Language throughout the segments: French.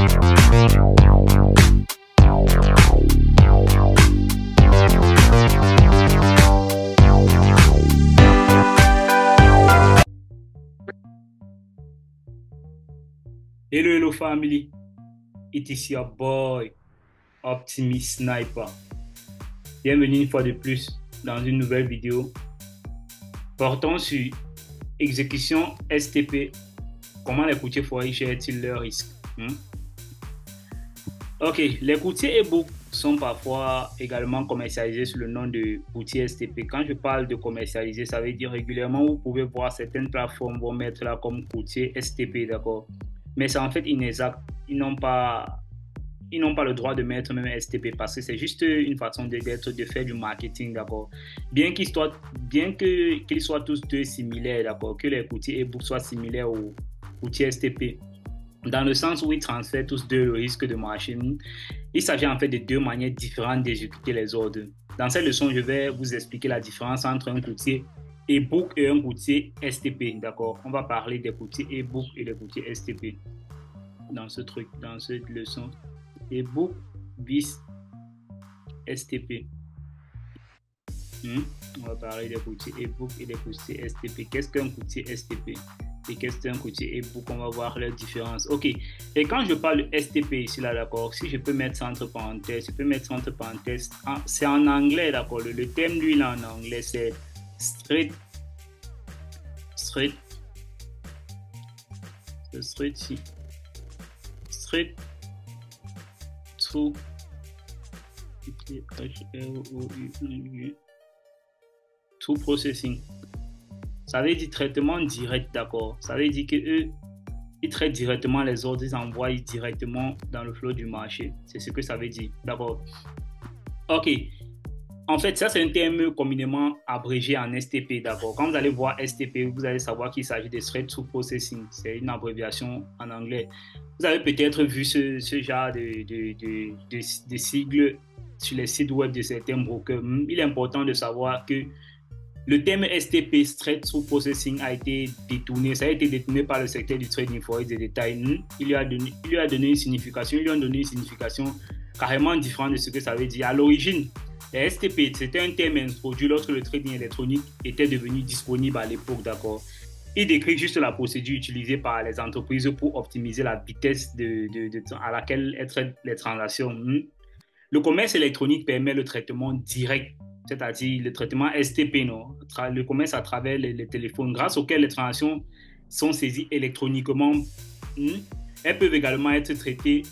Hello family, it is your boy Optimist Sniper. Bienvenue une fois de plus dans une nouvelle vidéo portant sur exécution STP. Comment les courtiers forex gèrent-ils leurs risques? Ok, les courtiers e-book sont parfois également commercialisés sous le nom de courtier STP. Quand je parle de commercialiser, ça veut dire régulièrement vous pouvez voir certaines plateformes vont mettre là comme courtier STP, d'accord? Mais c'est en fait inexact. Ils n'ont pas le droit de mettre même STP parce que c'est juste une façon de faire du marketing, d'accord. Bien qu'ils soient tous deux similaires, d'accord, que les courtiers e-book soient similaires aux courtiers STP, dans le sens où ils transfèrent tous deux le risque de marché. Il s'agit en fait de deux manières différentes d'exécuter les ordres. Dans cette leçon, je vais vous expliquer la différence entre un courtier e-book et un courtier STP, d'accord. On va parler des courtiers e-book et des courtiers STP dans cette leçon. E-book bis STP. On va parler des courtiers e-book et des courtiers STP. Qu'est-ce qu'un courtier STP et qu'est-ce qu'un courtier e-book? On va voir leur différence. Ok. Et quand je parle de STP ici là, d'accord, si je peux mettre ça entre parenthèses, c'est en anglais, d'accord. Le thème lui là en anglais c'est straight through processing. Ça veut dire traitement direct, d'accord. Ça veut dire que eux ils traitent directement les ordres, ils envoient directement dans le flot du marché. C'est ce que ça veut dire, d'accord. Ok. En fait, ça, c'est un terme communément abrégé en STP, d'accord. Quand vous allez voir STP, vous allez savoir qu'il s'agit de Straight Through Processing. C'est une abréviation en anglais. Vous avez peut-être vu ce genre de sigles sur les sites web de certains brokers. Il est important de savoir que le terme STP, Straight Through Processing, a été détourné. Ça a été détourné par le secteur du trading forex de détail. Il lui a donné une signification. Ils lui ont donné une signification carrément différente de ce que ça veut dire. À l'origine, les STP, c'était un terme introduit lorsque le trading électronique était devenu disponible à l'époque, d'accord. Il décrit juste la procédure utilisée par les entreprises pour optimiser la vitesse à laquelle traitent les transactions. Le commerce électronique permet le traitement direct, c'est-à-dire le traitement STP, le commerce à travers les téléphones, grâce auquel les transactions sont saisies électroniquement. Elles peuvent également être traitées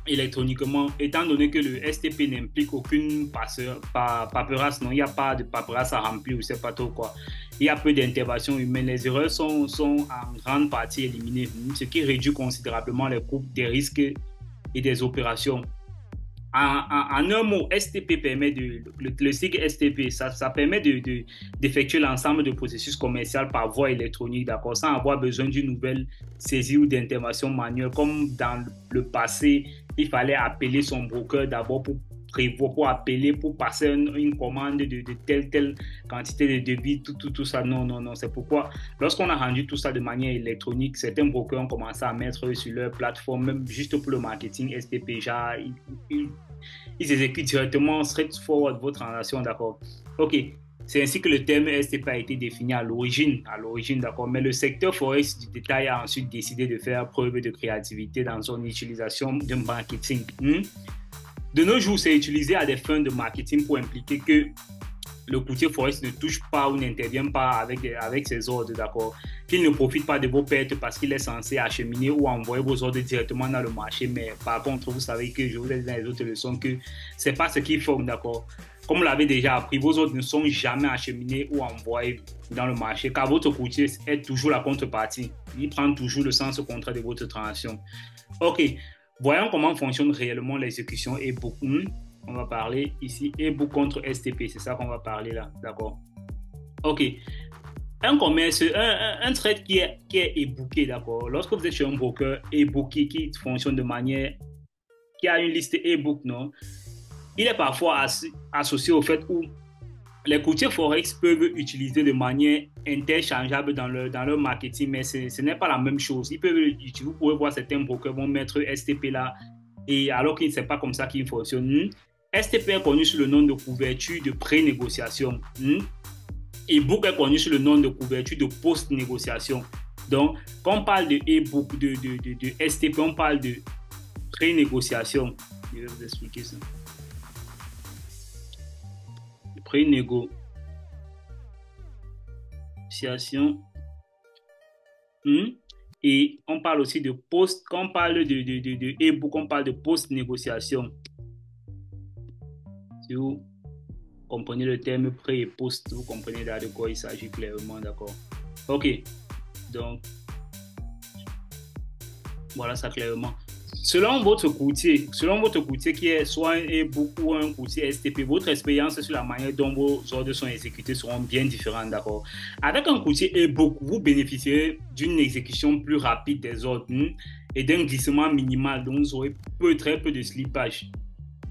électroniquement, étant donné que le STP n'implique aucune paperasse, il n'y a pas de paperasse à remplir ou c'est pas trop quoi. Il y a peu d'interventions humaines, les erreurs sont en grande partie éliminées, ce qui réduit considérablement les coûts des risques et des opérations. En un mot, STP permet le sigle STP, ça permet d'effectuer l'ensemble de processus commerciaux par voie électronique, d'accord, sans avoir besoin d'une nouvelle saisie ou d'intervention manuelle, comme dans le passé, il fallait appeler son broker d'abord pour appeler, pour passer une commande de telle quantité de devis, tout ça. Non. C'est pourquoi, lorsqu'on a rendu tout ça de manière électronique, certains brokers ont commencé à mettre sur leur plateforme, même juste pour le marketing STP, genre, ils exécutent directement straight forward votre transaction, d'accord. Ok. C'est ainsi que le terme STP a été défini à l'origine, d'accord. Mais le secteur forex du détail a ensuite décidé de faire preuve de créativité dans son utilisation de marketing. De nos jours, c'est utilisé à des fins de marketing pour impliquer que le courtier forex ne touche pas ou n'intervient pas avec ses ordres, d'accord. Qu'il ne profite pas de vos pertes parce qu'il est censé acheminer ou envoyer vos ordres directement dans le marché. Mais par contre, vous savez que je vous ai dit dans les autres leçons que c'est pas ce qu'ils font, d'accord. Comme vous l'avez déjà appris, vos ordres ne sont jamais acheminés ou envoyés dans le marché car votre courtier est toujours la contrepartie. Il prend toujours le sens contraire de votre transaction. Ok, voyons comment fonctionne réellement l'exécution e-book. On va parler ici e-book contre STP, c'est ça qu'on va parler là, d'accord. Ok, un commerce, un trade qui est e-booké, d'accord. Lorsque vous êtes chez un broker e-booké qui fonctionne de manière, qui a une liste e-book, non, il est parfois associé au fait où Les courtiers Forex peuvent utiliser de manière interchangeable dans leur marketing, mais ce n'est pas la même chose. Vous pouvez voir certains brokers vont mettre STP là, et alors que ce n'est pas comme ça qu'il fonctionne. STP est connu sous le nom de couverture de pré-négociation. Et book est connu sous le nom de couverture de post-négociation. Donc, quand on parle de e-book, de STP, on parle de pré-négociation. Je vais vous expliquer ça. Pré-négociation. Et on parle aussi de post. Quand on parle de e-book, on parle de post-négociation. Si vous comprenez le terme pré et post, vous comprenez de quoi il s'agit clairement, d'accord? Ok, donc voilà ça clairement. Selon votre courtier qui est soit un e-book ou un courtier STP, votre expérience sur la manière dont vos ordres sont exécutés seront bien différentes, d'accord? Avec un courtier e-book, vous bénéficierez d'une exécution plus rapide des ordres et d'un glissement minimal, donc vous aurez très peu de slippage,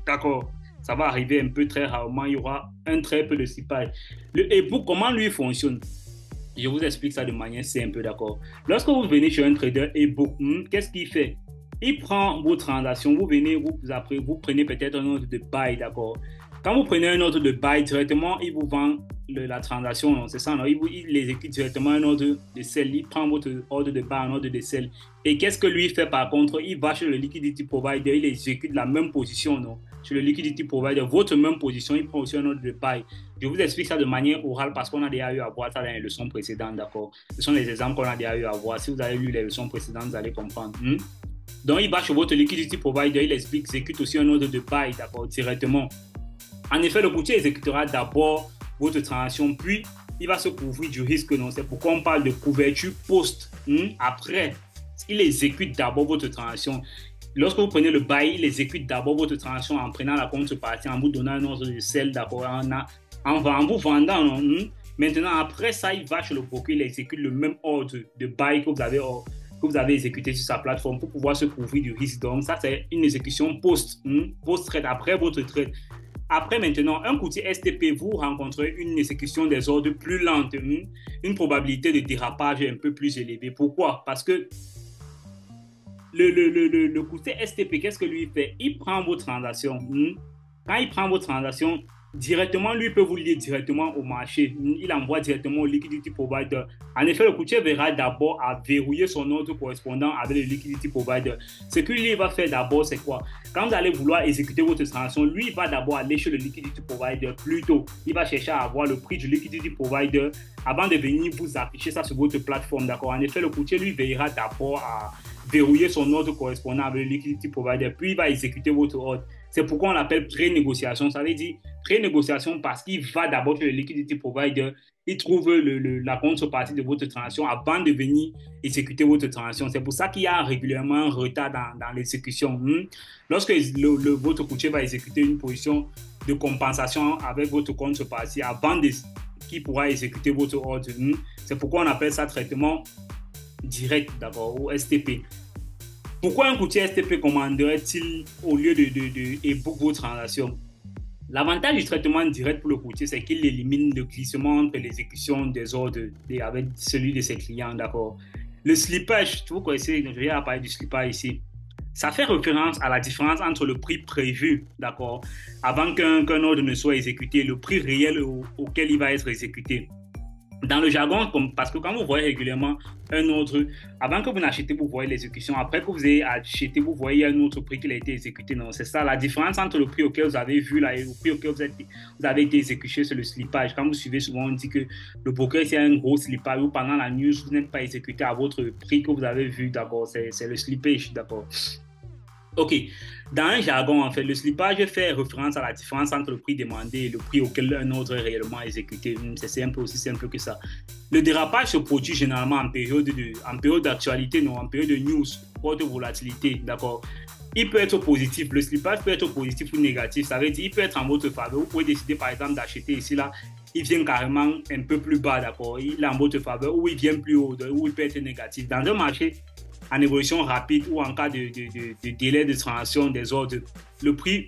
d'accord? Ça va arriver un peu très rarement, il y aura très peu de slippage. Le e-book, comment lui fonctionne? Je vous explique ça de manière simple, d'accord? Lorsque vous venez chez un trader e-book, qu'est-ce qu'il fait? Il prend vos transactions, vous prenez peut-être un ordre de buy, d'accord? Quand vous prenez un ordre de buy directement, il vous vend la transaction, c'est ça, non? Il exécute directement un ordre de sell, il prend votre ordre de buy, un ordre de sell. Et qu'est-ce que lui fait par contre? Il va chez le liquidity provider, il exécute la même position, non? Sur le liquidity provider, votre même position, il prend aussi un ordre de buy. Je vous explique ça de manière orale parce qu'on a déjà eu à voir ça dans les leçons précédentes, d'accord? Ce sont les exemples qu'on a déjà eu à voir. Si vous avez lu les leçons précédentes, vous allez comprendre. Donc, il va chez votre liquidity provider, il exécute aussi un ordre de buy, d'accord, directement. En effet, le courtier exécutera d'abord votre transaction, puis il va se couvrir du risque, non? C'est pourquoi on parle de couverture post. Après, il exécute d'abord votre transaction. Lorsque vous prenez le buy, il exécute d'abord votre transaction en prenant la contrepartie, en vous donnant un ordre de sell, d'accord, en vous vendant, non? Maintenant, après ça, il va chez le broker, il exécute le même ordre de buy que vous avez exécuté sur sa plateforme pour pouvoir se couvrir du risque. Donc, ça, c'est une exécution post-trade, après votre trade. Après, maintenant, un courtier STP, vous rencontrez une exécution des ordres plus lente, une probabilité de dérapage un peu plus élevée. Pourquoi? Parce que le courtier STP, qu'est-ce que lui fait? Il prend vos transactions. Quand il prend vos transactions, directement, lui peut vous lier directement au marché. Il envoie directement au liquidity provider. En effet, le courtier verra d'abord à verrouiller son ordre correspondant avec le liquidity provider. Ce que lui va faire d'abord, c'est quoi? Quand vous allez vouloir exécuter votre transaction, lui il va d'abord aller chez le liquidity provider. Plutôt, il va chercher à avoir le prix du liquidity provider avant de venir vous afficher ça sur votre plateforme. D'accord? En effet, le courtier lui veillera d'abord à verrouiller son ordre correspondant avec le liquidity provider. Puis il va exécuter votre ordre. C'est pourquoi on l'appelle pré-négociation. Ça veut dire pré-négociation parce qu'il va d'abord sur le liquidity provider, il trouve la contrepartie de votre transaction avant de venir exécuter votre transaction. C'est pour ça qu'il y a régulièrement un retard dans l'exécution. Lorsque votre courtier va exécuter une position de compensation avec votre contrepartie avant qu'il pourra exécuter votre ordre, c'est pourquoi on appelle ça traitement direct, d'abord, ou STP. Pourquoi un courtier STP commanderait-il au lieu de e-book vos transactions? L'avantage du traitement direct pour le courtier, c'est qu'il élimine le glissement entre l'exécution des ordres avec celui de ses clients, d'accord? Le slippage, vous connaissez, je viens à parler du slippage ici. Ça fait référence à la différence entre le prix prévu, d'accord, avant qu'un ordre ne soit exécuté, et le prix réel auquel il va être exécuté. Dans le jargon, parce que quand vous voyez régulièrement un ordre, avant que vous n'achetez, vous voyez l'exécution. Après que vous ayez acheté, vous voyez un autre prix qui a été exécuté. Non, c'est ça la différence entre le prix auquel vous avez vu là et le prix auquel vous avez été exécuté, c'est le slippage. Quand vous suivez souvent, on dit que le broker, c'est un gros slippage ou pendant la news, vous n'êtes pas exécuté à votre prix que vous avez vu, d'accord. C'est le slippage, d'accord. Ok, dans un jargon, en fait, le slippage fait référence à la différence entre le prix demandé et le prix auquel un ordre est réellement exécuté. C'est un peu aussi simple que ça. Le dérapage se produit généralement en période d'actualité, non, en période de news, forte volatilité, d'accord. Il peut être positif, le slippage peut être positif ou négatif, ça veut dire il peut être en votre faveur. Vous pouvez décider par exemple d'acheter ici, là, il vient carrément un peu plus bas, d'accord, il est en votre faveur, ou il vient plus haut, ou il peut être négatif. Dans un marché en évolution rapide ou en cas de délai de transaction des ordres, le prix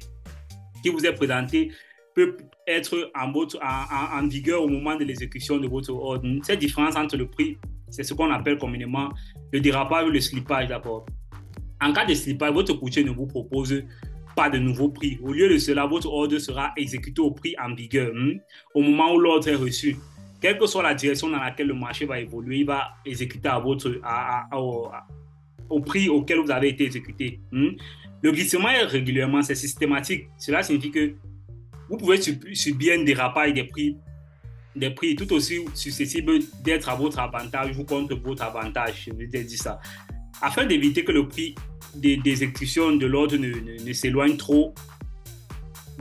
qui vous est présenté peut être en vigueur au moment de l'exécution de votre ordre. Cette différence entre le prix, c'est ce qu'on appelle communément le dérapage ou le slippage, d'accord. En cas de slippage, votre courtier ne vous propose pas de nouveau prix. Au lieu de cela, votre ordre sera exécuté au prix en vigueur au moment où l'ordre est reçu. Quelle que soit la direction dans laquelle le marché va évoluer, il va exécuter au prix auquel vous avez été exécuté. Le glissement est régulièrement, c'est systématique. Cela signifie que vous pouvez subir un dérapage des prix tout aussi susceptible d'être à votre avantage ou contre votre avantage. Je veux dire ça. Afin d'éviter que le prix d'exécution de l'ordre ne s'éloigne trop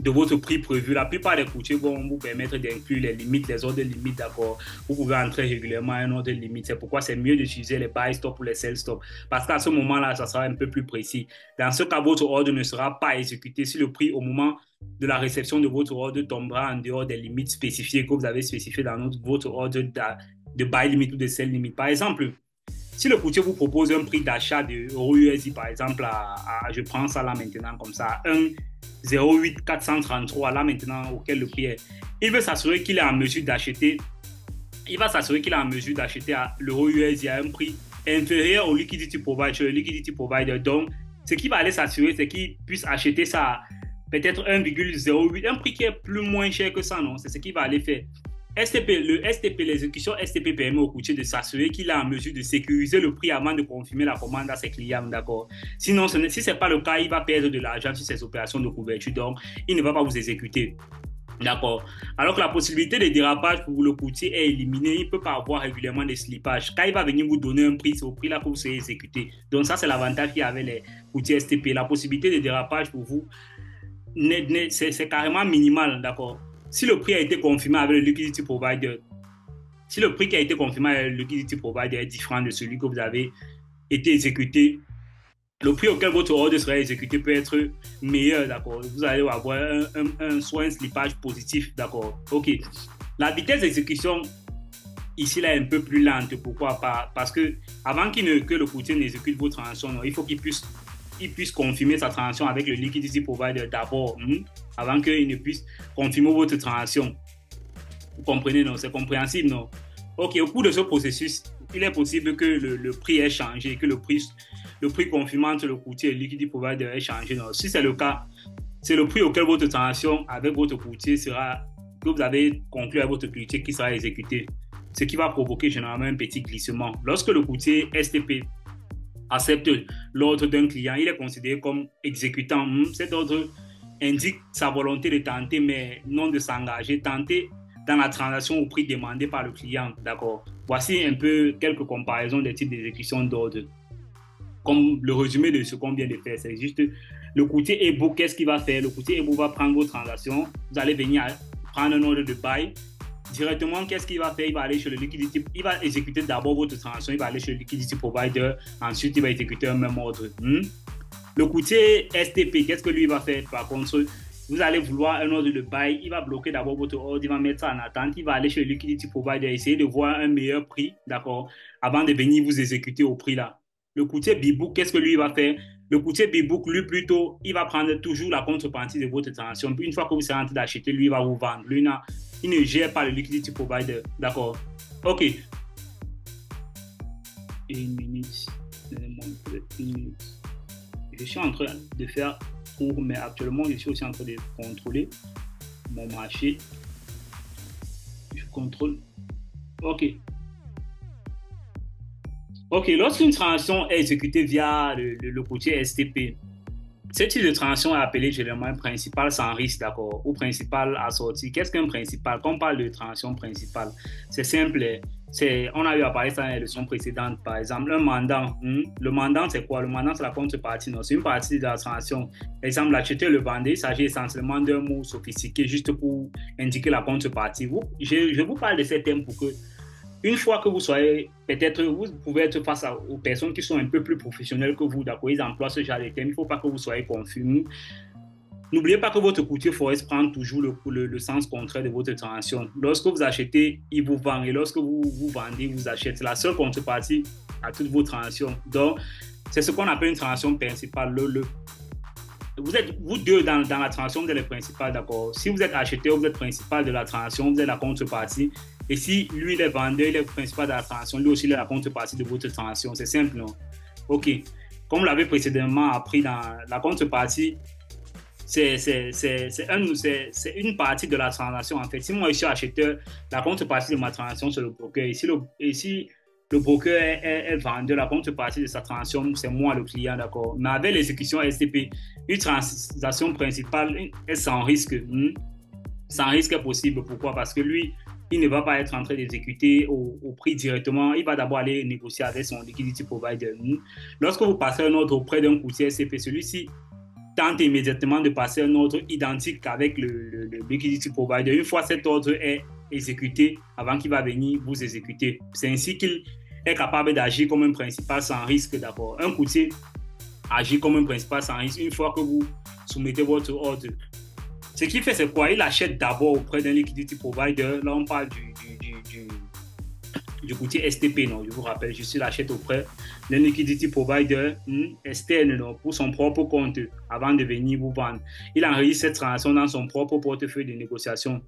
de votre prix prévu, la plupart des courtiers vont vous permettre d'inclure les limites, les ordres limites, d'accord. Vous pouvez entrer régulièrement à un ordre limite. C'est pourquoi c'est mieux d'utiliser les buy stop ou les sell stop. Parce qu'à ce moment-là, ça sera un peu plus précis. Dans ce cas, votre ordre ne sera pas exécuté si le prix au moment de la réception de votre ordre tombera en dehors des limites spécifiées que vous avez spécifiées dans votre ordre de buy limit ou de sell limit. Par exemple, si le courtier vous propose un prix d'achat de €USD, par exemple, je prends ça là maintenant comme ça, 1,08 433 là maintenant auquel le prix est, il veut s'assurer qu'il est en mesure d'acheter, à l'euro-USD à un prix inférieur au liquidity provider. Donc, ce qu'il va aller s'assurer, c'est qu'il puisse acheter ça peut-être 1,08, un prix qui est plus moins cher que ça, non? C'est ce qu'il va aller faire. L'exécution STP permet au courtier de s'assurer qu'il est en mesure de sécuriser le prix avant de confirmer la commande à ses clients, d'accord. Sinon, si ce n'est pas le cas, il va perdre de l'argent sur ses opérations de couverture, donc il ne va pas vous exécuter. D'accord. Alors que la possibilité de dérapage pour le courtier est éliminée, il ne peut pas avoir régulièrement des slippages. Quand il va venir vous donner un prix, c'est au prix là que vous serez exécuté. Donc ça, c'est l'avantage qu'il y avait les courtiers STP. La possibilité de dérapage pour vous, c'est carrément minimal, d'accord. Si le prix a été confirmé avec le liquidity provider, si le prix qui a été confirmé avec le liquidity provider est différent de celui que vous avez été exécuté, le prix auquel votre ordre sera exécuté peut être meilleur, d'accord. Vous allez avoir soit un slippage positif, d'accord. Ok. La vitesse d'exécution ici là est un peu plus lente. Pourquoi pas? Parce que avant que le courtier n'exécute vos transactions, il faut qu'il puisse confirmer sa transaction avec le liquidity provider d'abord, avant qu'il ne puisse confirmer votre transaction. Vous comprenez, non? C'est compréhensible, non? Ok, au cours de ce processus, il est possible que le prix ait changé, que le prix confirmant entre le courtier et le liquidity provider ait changé. Non? Si c'est le cas, c'est le prix auquel votre transaction avec votre courtier que vous avez conclu avec votre courtier qui sera exécuté, ce qui va provoquer généralement un petit glissement. Lorsque le courtier STP accepte l'ordre d'un client, il est considéré comme exécutant. Cet ordre indique sa volonté de tenter, mais non de s'engager, tenter dans la transaction au prix demandé par le client. D'accord. Voici un peu quelques comparaisons des types d'exécution d'ordre. Comme le résumé de ce qu'on vient de faire, c'est juste le courtier e-book, qu'est-ce qu'il va faire? Le courtier e-book va prendre vos transactions, vous allez venir prendre un ordre de buy. Directement, qu'est-ce qu'il va faire? Il va aller chez le liquidity, il va exécuter d'abord votre transaction, il va aller chez le liquidity provider, ensuite il va exécuter un même ordre. Le courtier STP, qu'est-ce que lui va faire? Par contre, vous allez vouloir un ordre de buy, il va bloquer d'abord votre ordre, il va mettre ça en attente, il va aller chez le liquidity provider, essayer de voir un meilleur prix, d'accord, avant de venir vous exécuter au prix là. Le courtier B-Book, qu'est-ce que lui va faire? Le courtier B-Book, lui, plutôt, il va prendre toujours la contrepartie de votre transaction. Une fois que vous serez en train d'acheter, lui, il va vous vendre. Lui, il ne gère pas le liquidity provider. D'accord. OK. Une minute. Je suis en train de faire court, mais actuellement, je suis aussi en train de contrôler mon marché. Je contrôle. OK. OK, lorsqu'une transaction est exécutée via le courtier STP, ce type de transaction est appelé généralement principal sans risque, d'accord, ou principal assorti. Qu'est-ce qu'un principal? Quand on parle de transaction principale, c'est simple. On a eu à parler ça dans les leçons précédentes. Par exemple, un mandant. Le mandant, c'est quoi? Le mandant, c'est la contrepartie. C'est une partie de la transaction. Par exemple, l'acheteur et le vendeur, il s'agit essentiellement d'un mot sophistiqué juste pour indiquer la contrepartie. Je vous parle de ces termes pour que une fois que vous soyez, peut-être, vous pouvez être face aux personnes qui sont un peu plus professionnelles que vous, d'accord, ils emploient ce genre de termes, il ne faut pas que vous soyez confus. N'oubliez pas que votre courtier forex prend toujours le sens contraire de votre transaction. Lorsque vous achetez, il vous vend, et lorsque vous vendez, il vous achète. C'est la seule contrepartie à toutes vos transactions. Donc, c'est ce qu'on appelle une transaction principale. vous êtes, vous deux, dans la transaction, vous êtes les principaux, d'accord? Si vous êtes acheteur, vous êtes principal de la transaction, vous êtes la contrepartie. Et si lui, il est vendeur, il est principal de la transaction, lui aussi, il est la contrepartie de votre transaction. C'est simple, non? OK. Comme vous l'avez précédemment appris dans la contrepartie, c'est une partie de la transaction, en fait. Si moi, je suis acheteur, la contrepartie de ma transaction, c'est le broker. Et si le broker est vendeur, la contrepartie de sa transaction, c'est moi, le client, d'accord? Mais avec l'exécution STP, une transaction principale est sans risque. Sans risque possible. Pourquoi? Parce que lui, il ne va pas être en train d'exécuter au prix directement. Il va d'abord aller négocier avec son liquidity provider. Lorsque vous passez un ordre auprès d'un courtier SCP, celui-ci tente immédiatement de passer un ordre identique avec le liquidity provider. Une fois cet ordre est exécuté, avant qu'il va venir vous exécuter. C'est ainsi qu'il est capable d'agir comme un principal sans risque d'abord. Un courtier agit comme un principal sans risque une fois que vous soumettez votre ordre. Ce qu'il fait, c'est quoi? Il achète d'abord auprès d'un liquidity provider. Là, on parle du courtier STP, non? Je vous rappelle, je l'achète auprès d'un liquidity provider externe, non? Pour son propre compte avant de venir vous vendre. Il enregistre cette transaction dans son propre portefeuille de négociation.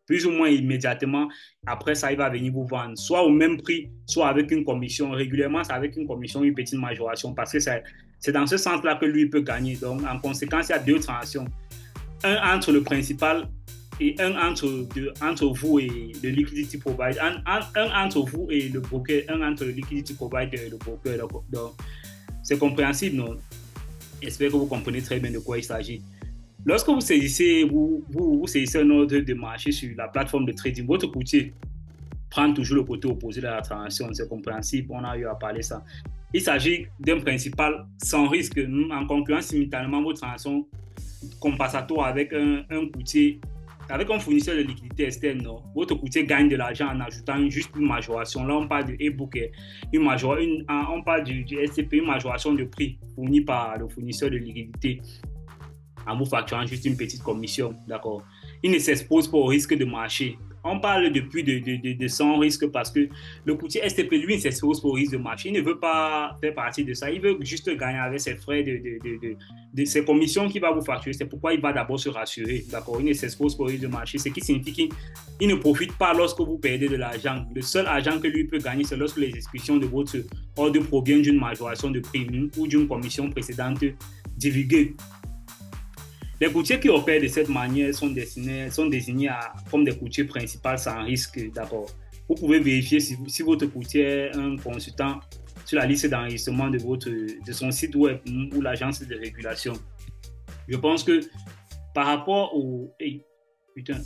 Plus ou moins immédiatement, après ça, il va venir vous vendre. Soit au même prix, soit avec une commission. Régulièrement, c'est avec une commission, une petite majoration. Parce que c'est dans ce sens-là que lui peut gagner. Donc, en conséquence, il y a deux transactions. Un entre le principal et un entre vous et le liquidity provider, un entre vous et le broker, un entre le liquidity provider et le broker. Donc, c'est compréhensible, non? J'espère que vous comprenez très bien de quoi il s'agit. Lorsque vous saisissez, vous saisissez un ordre de marché sur la plateforme de trading, votre courtier prend toujours le côté opposé de la transaction. C'est compréhensible, on a eu à parler de ça. Il s'agit d'un principal sans risque, en concluant simultanément votre transaction compensatoire avec un courtier, avec un fournisseur de liquidité externe. Non? Votre courtier gagne de l'argent en ajoutant juste une majoration. Là, on parle de e-book, on parle du SCP, une majoration de prix fournie par le fournisseur de liquidité en vous facturant juste une petite commission. D'accord? Il ne s'expose pas au risque de marché. On parle depuis de sans risque parce que le courtier STP, lui, ne s'expose pas au risque de marché. Il ne veut pas faire partie de ça. Il veut juste gagner avec ses frais de ses commissions qu'il va vous facturer. C'est pourquoi il va d'abord se rassurer. D'accord? Il ne s'expose pas au risque de marché. Ce qui signifie qu'il ne profite pas lorsque vous perdez de l'argent. Le seul argent que lui peut gagner, c'est lorsque les exécutions de votre ordre proviennent d'une majoration de prix ou d'une commission précédente divulguée. Les courtiers qui opèrent de cette manière sont désignés comme des courtiers principaux sans risque. D'accord. Vous pouvez vérifier si votre courtier est un consultant sur la liste d'enregistrement de son site web ou l'agence de régulation. Je pense que par rapport au... Hey, putain.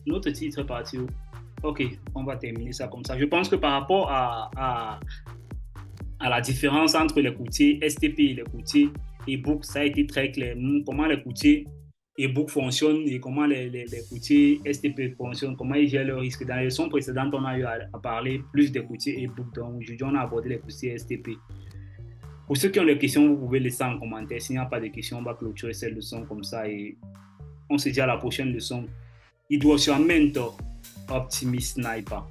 Notre titre est parti où? Ok, on va terminer ça comme ça. Je pense que par rapport à la différence entre les courtiers STP et les courtiers e-book, ça a été très clair. Comment les courtiers e-book fonctionnent et comment les courtiers STP fonctionnent, comment ils gèrent le risque. Dans les leçons précédentes, on a eu à parler plus des courtiers e-book. Donc aujourd'hui, on a abordé les courtiers STP. Pour ceux qui ont des questions, vous pouvez laisser en commentaire. S'il n'y a pas de questions, on va clôturer cette leçon comme ça et on se dit à la prochaine leçon. It was your mentor, Optimist Sniper.